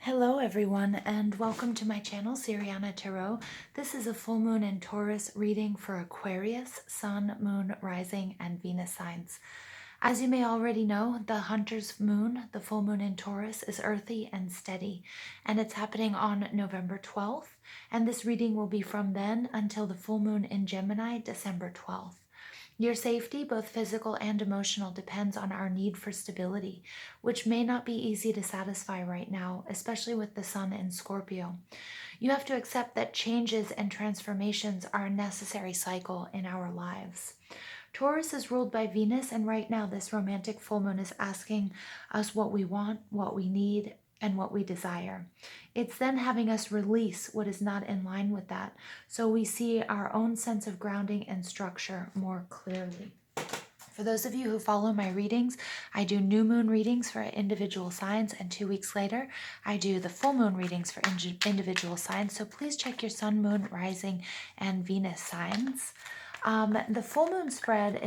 Hello everyone and welcome to my channel, Siriana Tarot. This is a full moon in Taurus reading for Aquarius, Sun, Moon, Rising, and Venus signs. As you may already know, the Hunter's moon, the full moon in Taurus, is earthy and steady, and it's happening on November 12th, and this reading will be from then until the full moon in Gemini, December 12th. Your safety, both physical and emotional, depends on our need for stability, which may not be easy to satisfy right now, especially with the sun in Scorpio. You have to accept that changes and transformations are a necessary cycle in our lives. Taurus is ruled by Venus, and right now this romantic full moon is asking us what we want, what we need, and what we desire. It's then having us release what is not in line with that, so we see our own sense of grounding and structure more clearly. For those of you who follow my readings, I do new moon readings for individual signs, and 2 weeks later, I do the full moon readings for individual signs. So please check your sun, moon, rising, and Venus signs. The full moon spread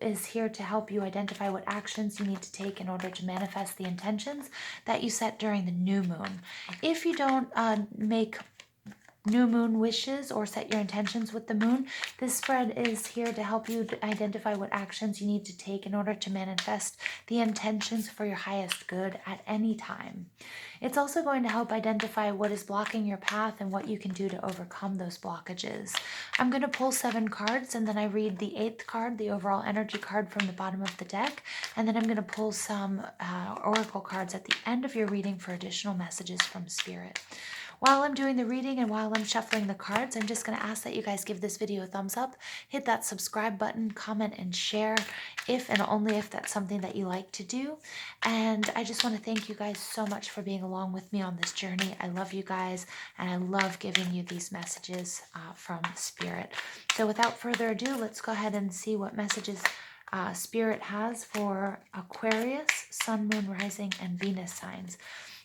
is here to help you identify what actions you need to take in order to manifest the intentions that you set during the new moon. If you don't make new moon wishes or set your intentions with the moon, this spread is here to help you identify what actions you need to take in order to manifest the intentions for your highest good at any time. It's also going to help identify what is blocking your path and what you can do to overcome those blockages. I'm going to pull 7 cards, and then I read the 8th card, the overall energy card, from the bottom of the deck, and then I'm going to pull some oracle cards at the end of your reading for additional messages from Spirit. While I'm doing the reading and while I'm shuffling the cards, I'm just going to ask that you guys give this video a thumbs up, hit that subscribe button, comment, and share if and only if that's something that you like to do. And I just want to thank you guys so much for being along with me on this journey. I love you guys, and I love giving you these messages from Spirit. So without further ado, let's go ahead and see what messages Spirit has for Aquarius, Sun, Moon, Rising, and Venus signs.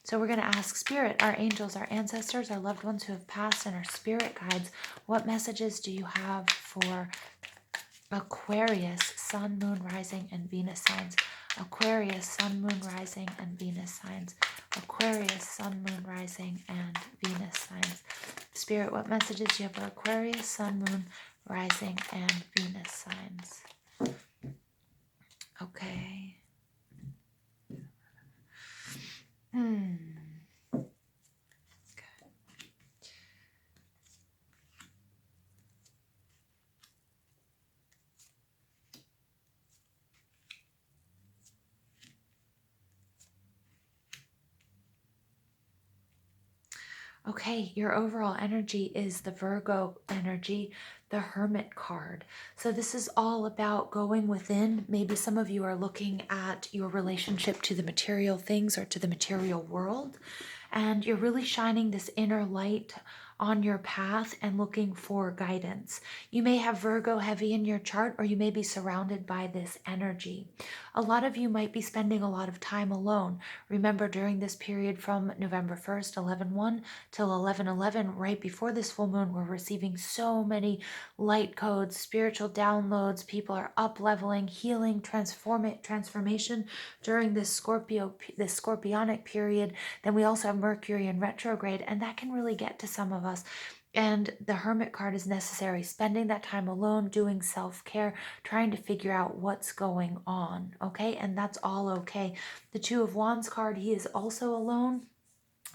So we're going to ask Spirit, our angels, our ancestors, our loved ones who have passed, and our spirit guides, what messages do you have for Aquarius, Sun, Moon, Rising, and Venus signs? Aquarius, Sun, Moon, Rising, and Venus signs. Aquarius, Sun, Moon, Rising, and Venus signs. Spirit, what messages do you have for Aquarius, Sun, Moon, Rising, and Venus signs? Okay. Okay, your overall energy is the Virgo energy, the Hermit card. So this is all about going within. Maybe some of you are looking at your relationship to the material things or to the material world, and you're really shining this inner light on your path and looking for guidance. You may have Virgo heavy in your chart, or you may be surrounded by this energy. A lot of you might be spending a lot of time alone. Remember, during this period from November 1st, 11/1 till 11/11, right before this full moon, we're receiving so many light codes, spiritual downloads. People are up leveling, healing, transformation during this scorpionic period. Then we also have Mercury in retrograde, and that can really get to some of us. And the Hermit card is necessary, spending that time alone, doing self-care, trying to figure out what's going on, okay? And that's all okay. The Two of Wands card, he is also alone.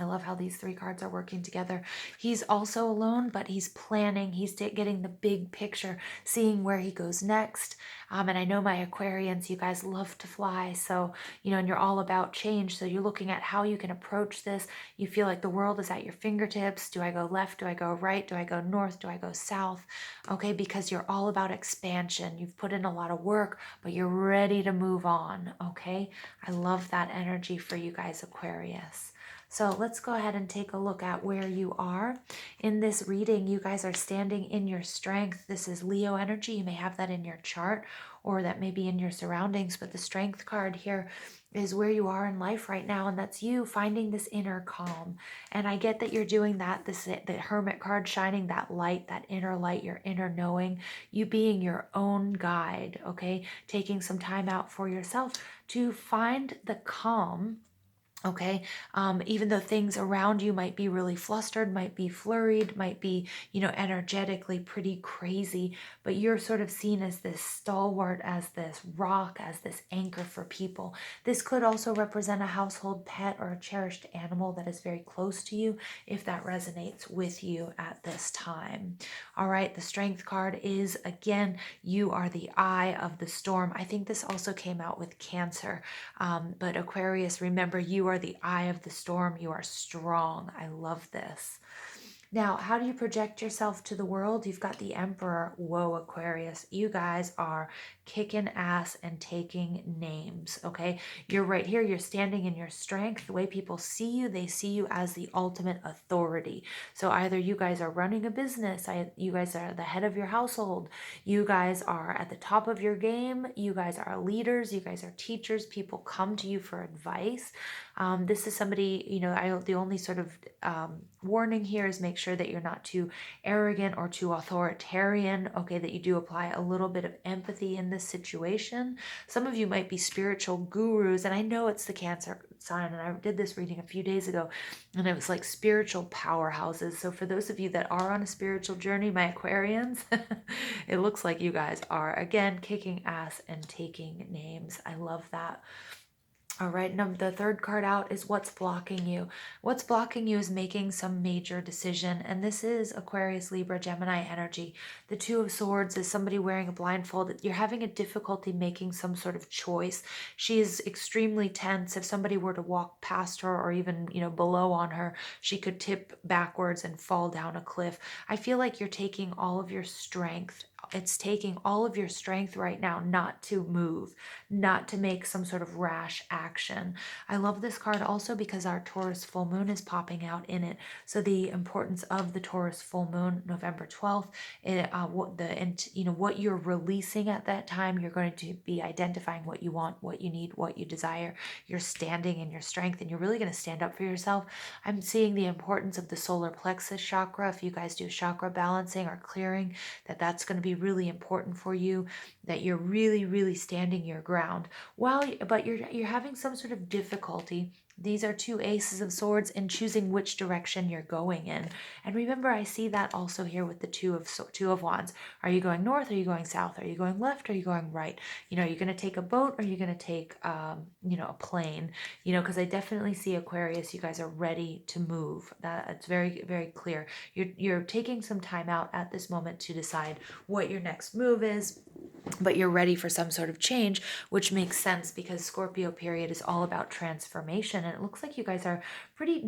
I love how these 3 cards are working together. He's also alone, but he's planning. He's getting the big picture, seeing where he goes next. And I know my Aquarians, you guys love to fly. So, and you're all about change. So you're looking at how you can approach this. You feel like the world is at your fingertips. Do I go left? Do I go right? Do I go north? Do I go south? Okay, because you're all about expansion. You've put in a lot of work, but you're ready to move on. Okay, I love that energy for you guys, Aquarius. So let's go ahead and take a look at where you are. In this reading, you guys are standing in your strength. This is Leo energy. You may have that in your chart, or that may be in your surroundings, but the strength card here is where you are in life right now, and that's you finding this inner calm. And I get that you're doing that, the Hermit card shining that light, that inner light, your inner knowing, you being your own guide, okay? Taking some time out for yourself to find the calm Okay. Even though things around you might be really flustered, might be flurried, might be, energetically pretty crazy, but you're sort of seen as this stalwart, as this rock, as this anchor for people. This could also represent a household pet or a cherished animal that is very close to you, if that resonates with you at this time. All right. The strength card is, again, you are the eye of the storm. I think this also came out with Cancer. But Aquarius, remember, you are the eye of the storm. You are strong. I love this. Now, how do you project yourself to the world? You've got the Emperor. Whoa, Aquarius. You guys are kicking ass and taking names, okay? You're right here. You're standing in your strength. The way people see you, they see you as the ultimate authority. So either you guys are running a business, you guys are the head of your household, you guys are at the top of your game, you guys are leaders, you guys are teachers, people come to you for advice. This is somebody, the only sort of warning here is make sure that you're not too arrogant or too authoritarian, okay, that you do apply a little bit of empathy in this situation. Some of you might be spiritual gurus, and I know it's the Cancer sign, and I did this reading a few days ago, and it was like spiritual powerhouses. So for those of you that are on a spiritual journey, my Aquarians, it looks like you guys are, again, kicking ass and taking names. I love that. All right, now the third card out is what's blocking you. What's blocking you is making some major decision. And this is Aquarius, Libra, Gemini energy. The Two of Swords is somebody wearing a blindfold. You're having a difficulty making some sort of choice. She is extremely tense. If somebody were to walk past her or even, below on her, she could tip backwards and fall down a cliff. I feel like you're taking all of your strength. It's taking all of your strength right now not to move, not to make some sort of rash action. I love this card also because our Taurus full moon is popping out in it. So the importance of the Taurus full moon, November 12th, what you're releasing at that time, you're going to be identifying what you want, what you need, what you desire. You're standing in your strength, and you're really going to stand up for yourself. I'm seeing the importance of the solar plexus chakra. If you guys do chakra balancing or clearing, that's going to be really important for you, that you're really, really standing your ground. But you're having some sort of difficulty. These are two aces of swords in choosing which direction you're going in. And remember, I see that also here with the two of wands. Are you going north? Are you going south? Are you going left? Are you going right? Are you going to take a boat? Or are you going to take, a plane? Because I definitely see Aquarius, you guys are ready to move. It's very, very clear. You're taking some time out at this moment to decide what your next move is, but you're ready for some sort of change, which makes sense because Scorpio period is all about transformation. And it looks like you guys are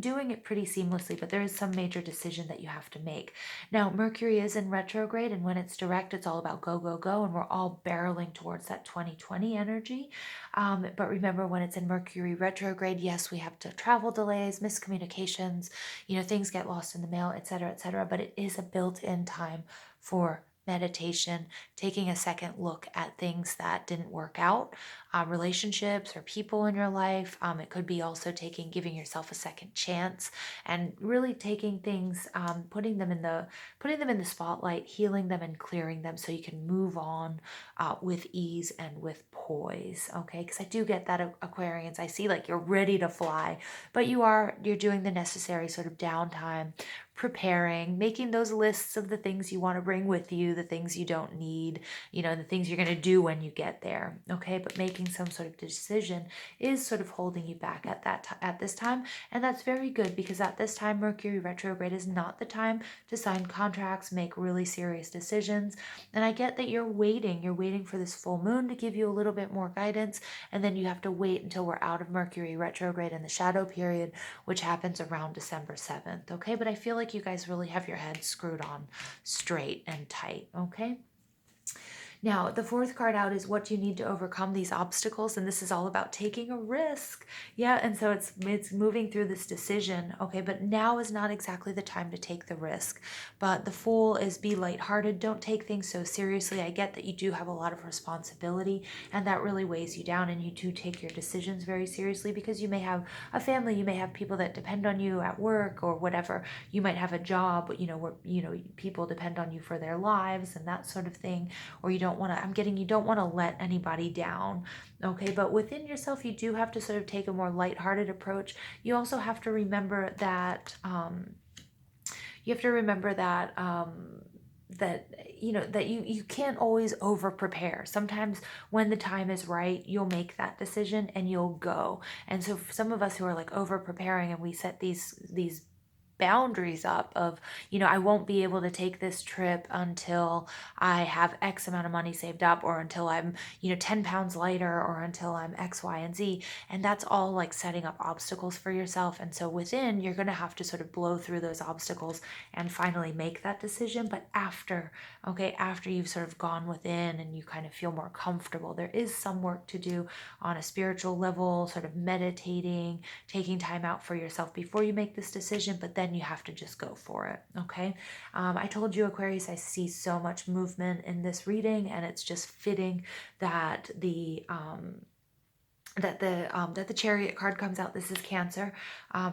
doing it pretty seamlessly, but there is some major decision that you have to make. Now, Mercury is in retrograde, and when it's direct, it's all about go, go, go. And we're all barreling towards that 2020 energy. But remember, when it's in Mercury retrograde, yes, we have to travel delays, miscommunications, things get lost in the mail, etc., etc. But it is a built-in time for meditation, taking a second look at things that didn't work out, relationships or people in your life. It could be also giving yourself a second chance, and really taking things, putting them in the spotlight, healing them and clearing them so you can move on with ease and with poise. Okay, because I do get that, Aquarians. I see like you're ready to fly, but you're doing the necessary sort of downtime, preparing, making those lists of the things you want to bring with you, the things you don't need, the things you're going to do when you get there. Okay, but making some sort of decision is sort of holding you back at this time, and that's very good because at this time Mercury retrograde is not the time to sign contracts, make really serious decisions. And I get that you're waiting for this full moon to give you a little bit more guidance, and then you have to wait until we're out of Mercury retrograde in the shadow period, which happens around December 7th. Okay, but I feel like you guys really have your head screwed on straight and tight. Okay. Now, the fourth card out is what you need to overcome these obstacles, and this is all about taking a risk. Yeah, and so it's moving through this decision. Okay, but now is not exactly the time to take the risk. But the Fool is be lighthearted. Don't take things so seriously. I get that you do have a lot of responsibility, and that really weighs you down, and you do take your decisions very seriously because you may have a family, you may have people that depend on you at work or whatever. You might have a job, where people depend on you for their lives and that sort of thing, or you don't don't want to, I'm getting, you don't want to let anybody down. Okay. But within yourself, you do have to sort of take a more lighthearted approach. You also have to remember that, you have to remember that, that that you can't always over prepare. Sometimes when the time is right, you'll make that decision and you'll go. And so for some of us who are like over preparing, and we set these boundaries up of, I won't be able to take this trip until I have X amount of money saved up, or until I'm 10 pounds lighter, or until I'm X, Y, and Z. And that's all like setting up obstacles for yourself. And so within, you're going to have to sort of blow through those obstacles and finally make that decision. But after, okay, after you've sort of gone within and you kind of feel more comfortable, there is some work to do on a spiritual level, sort of meditating, taking time out for yourself before you make this decision. But then you have to just go for it. Okay. I told you, Aquarius, I see so much movement in this reading, and it's just fitting that the Chariot card comes out. This is Cancer.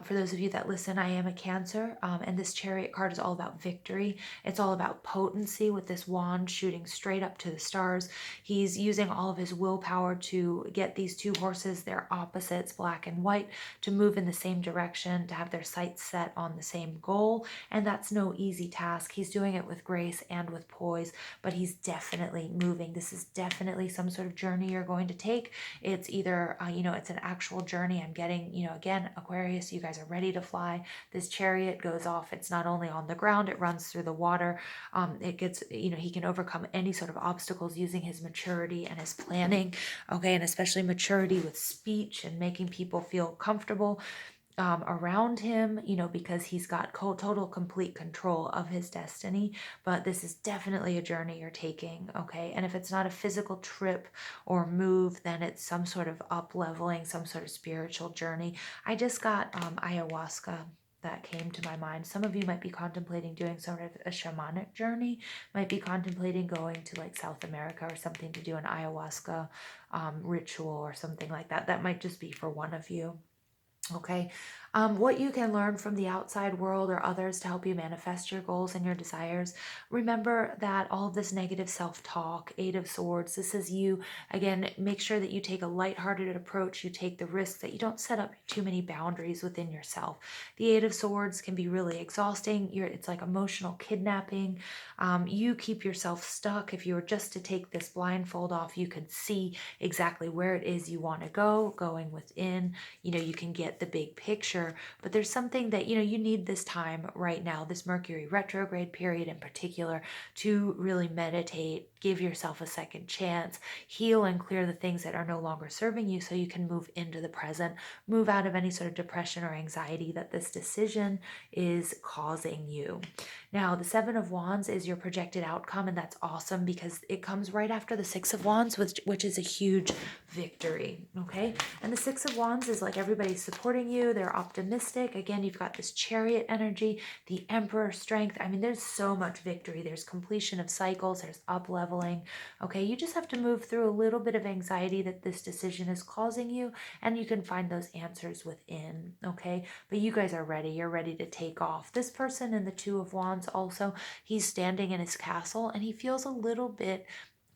For those of you that listen, I am a Cancer, and this Chariot card is all about victory. It's all about potency, with this wand shooting straight up to the stars. He's using all of his willpower to get these two horses, their opposites, black and white, to move in the same direction, to have their sights set on the same goal. And that's no easy task. He's doing it with grace and with poise, but he's definitely moving. This is definitely some sort of journey you're going to take. It's either it's an actual journey. I'm getting, again, Aquarius, you guys are ready to fly. This chariot goes off. It's not only on the ground, it runs through the water. It gets, he can overcome any sort of obstacles using his maturity and his planning. Okay. And especially maturity with speech and making people feel comfortable around him, because he's got total, complete control of his destiny. But this is definitely a journey you're taking, okay? And if it's not a physical trip or move, then it's some sort of up-leveling, some sort of spiritual journey. I just got ayahuasca that came to my mind. Some of you might be contemplating doing sort of a shamanic journey, might be contemplating going to like South America or something to do an ayahuasca ritual or something like that. That might just be for one of you. Okay. What you can learn from the outside world or others to help you manifest your goals and your desires. Remember that all of this negative self-talk, Eight of Swords, this is you. Again, make sure that you take a lighthearted approach. You take the risk, that you don't set up too many boundaries within yourself. The Eight of Swords can be really exhausting. It's like emotional kidnapping. You keep yourself stuck. If you were just to take this blindfold off, you could see exactly where it is you want to go, going within. You can get the big picture. But there's something that, you need this time right now, this Mercury retrograde period in particular, to really meditate, give yourself a second chance, heal and clear the things that are no longer serving you, so you can move into the present, move out of any sort of depression or anxiety that this decision is causing you. Now, the Seven of Wands is your projected outcome, and that's awesome because it comes right after the Six of Wands, which is a huge victory, okay? And the Six of Wands is like everybody's supporting you. They're optimistic. Again, you've got this Chariot energy, the Emperor strength. I mean, there's so much victory. There's completion of cycles. There's up-leveling, okay? You just have to move through a little bit of anxiety that this decision is causing you, and you can find those answers within, okay? But you guys are ready. You're ready to take off. This person in the Two of Wands also, he's standing in his castle, and he feels a little bit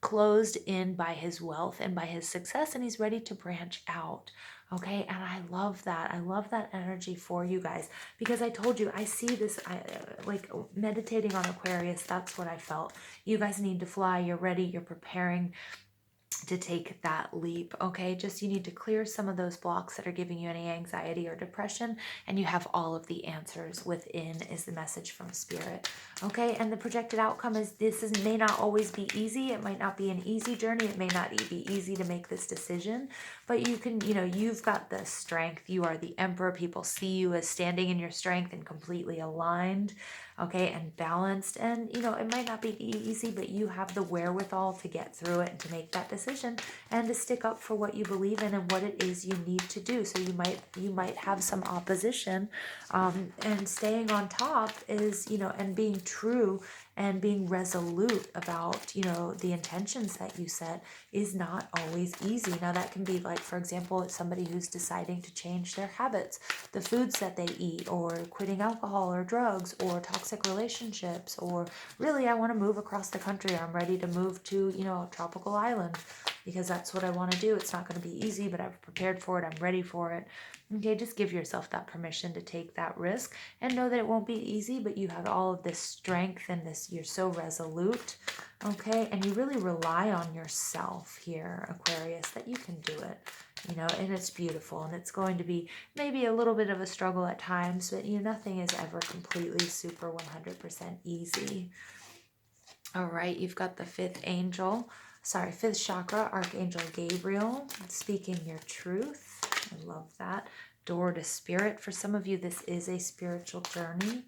closed in by his wealth and by his success, and he's ready to branch out. Okay, and I love that. I love that energy for you guys, because I told you, I see this, like meditating on Aquarius, that's what I felt. You guys need to fly. You're ready. You're preparing to take that leap, okay? Just you need to clear some of those blocks that are giving you any anxiety or depression, and you have all of the answers within, is the message from Spirit, okay? And the projected outcome is may not always be easy. It might not be an easy journey. It may not be easy to make this decision, but you can, you've got the strength. You are the Emperor. People see you as standing in your strength and completely aligned, okay, and balanced. And, it might not be easy, but you have the wherewithal to get through it and to make that decision and to stick up for what you believe in and what it is you need to do. So you might have some opposition, and staying on top is, and being true And being resolute about, you know, the intentions that you set is not always easy. Now that can be like, for example, somebody who's deciding to change their habits, the foods that they eat, or quitting alcohol or drugs or toxic relationships, or really I want to move across the country, or I'm ready to move to, you know, a tropical island because that's what I want to do. It's not going to be easy, but I've prepared for it. I'm ready for it. Okay, just give yourself that permission to take that risk and know that it won't be easy, but you have all of this strength and this, you're so resolute, okay? And you really rely on yourself here, Aquarius, that you can do it, you know, and it's beautiful. And it's going to be maybe a little bit of a struggle at times, but you know, nothing is ever completely super 100% easy. All right, you've got the fifth chakra, Archangel Gabriel, speaking your truth. I love that. Door to spirit. For some of you, this is a spiritual journey.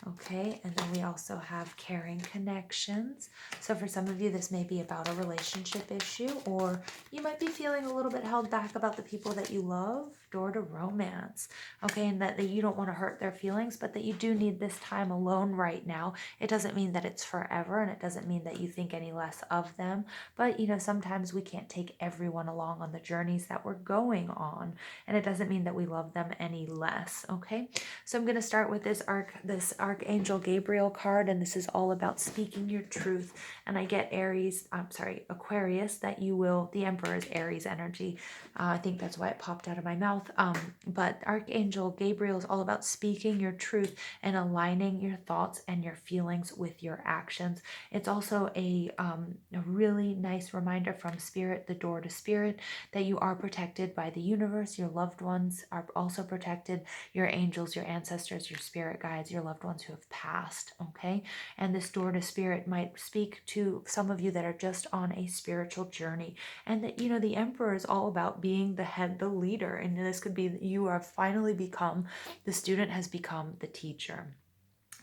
Okay, and then we also have caring connections. So for some of you, this may be about a relationship issue, or you might be feeling a little bit held back about the people that you love. Door to romance. Okay, and that you don't want to hurt their feelings, but that you do need this time alone right now. It doesn't mean that it's forever, and it doesn't mean that you think any less of them. But, you know, sometimes we can't take everyone along on the journeys that we're going on, and it doesn't mean that we love them any less. Okay, so I'm going to start with this Archangel Gabriel card, and this is all about speaking your truth. And I get Aquarius, that you will, the Emperor is Aries energy. I think that's why it popped out of my mouth. But Archangel Gabriel is all about speaking your truth and aligning your thoughts and your feelings with your actions. It's also a really nice reminder from Spirit, the door to Spirit, that you are protected by the universe. Your loved ones are also protected. Your angels, your ancestors, your spirit guides, your loved ones who have passed. Okay, and this door to Spirit might speak to some of you that are just on a spiritual journey, and that, you know, the Emperor is all about being the head, the leader, and this could be that you are finally become, the student has become the teacher.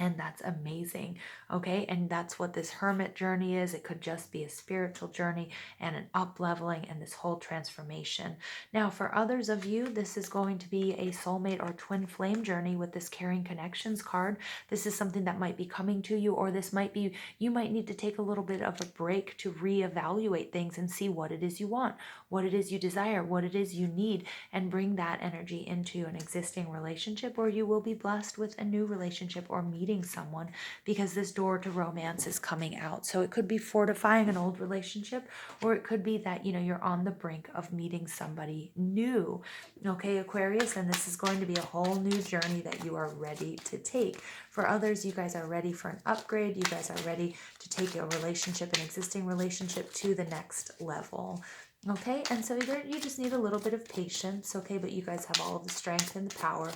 And that's amazing, okay? And that's what this hermit journey is. It could just be a spiritual journey and an up-leveling and this whole transformation. Now, for others of you, this is going to be a soulmate or twin flame journey with this caring connections card. This is something that might be coming to you, or this might be, you might need to take a little bit of a break to reevaluate things and see what it is you want, what it is you desire, what it is you need, and bring that energy into an existing relationship, or you will be blessed with a new relationship or meeting someone, because this door to romance is coming out. So it could be fortifying an old relationship, or it could be that, you know, you're on the brink of meeting somebody new. Okay, Aquarius, and this is going to be a whole new journey that you are ready to take. For others, you guys are ready for an upgrade. You guys are ready to take a relationship, an existing relationship, to the next level. Okay, and so you just need a little bit of patience, okay, but you guys have all of the strength and the power,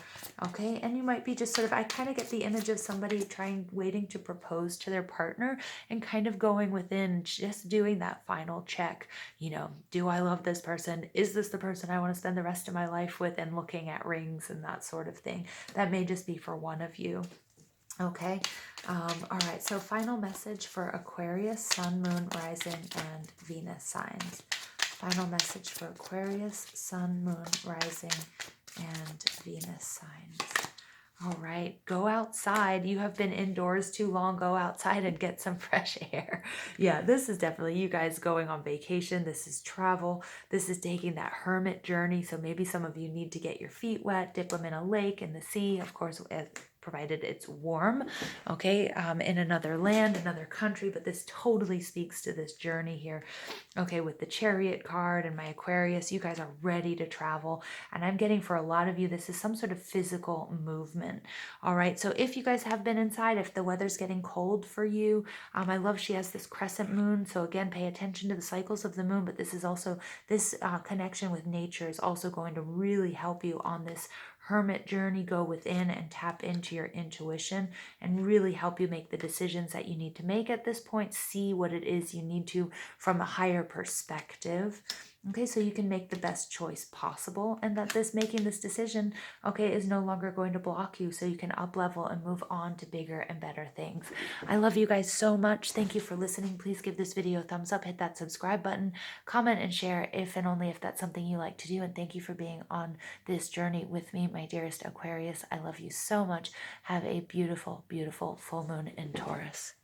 okay, and you might be just sort of, I kind of get the image of somebody waiting to propose to their partner and kind of going within, just doing that final check, you know, do I love this person? Is this the person I want to spend the rest of my life with? And looking at rings and that sort of thing. That may just be for one of you. Okay, all right, so final message for Aquarius, Sun, Moon, Rising, and Venus signs. Final message for Aquarius, Sun, Moon, Rising, and Venus signs. All right, go outside. You have been indoors too long. Go outside and get some fresh air. Yeah, this is definitely you guys going on vacation. This is travel. This is taking that hermit journey. So maybe some of you need to get your feet wet, dip them in a lake, in the sea, of course, provided it's warm, okay, in another land, another country, but this totally speaks to this journey here, okay, with the Chariot card and my Aquarius. You guys are ready to travel, and I'm getting, for a lot of you, this is some sort of physical movement. All right, so if you guys have been inside, if the weather's getting cold for you, I love she has this crescent moon, so again, pay attention to the cycles of the moon, but this is also, this connection with nature is also going to really help you on this hermit journey. Go within and tap into your intuition and really help you make the decisions that you need to make at this point. See what it is you need to from a higher perspective. Okay, so you can make the best choice possible, and that making this decision, okay, is no longer going to block you, so you can up level and move on to bigger and better things. I love you guys so much. Thank you for listening. Please give this video a thumbs up, hit that subscribe button, comment and share if and only if that's something you like to do. And thank you for being on this journey with me, my dearest Aquarius. I love you so much. Have a beautiful, beautiful full moon in Taurus.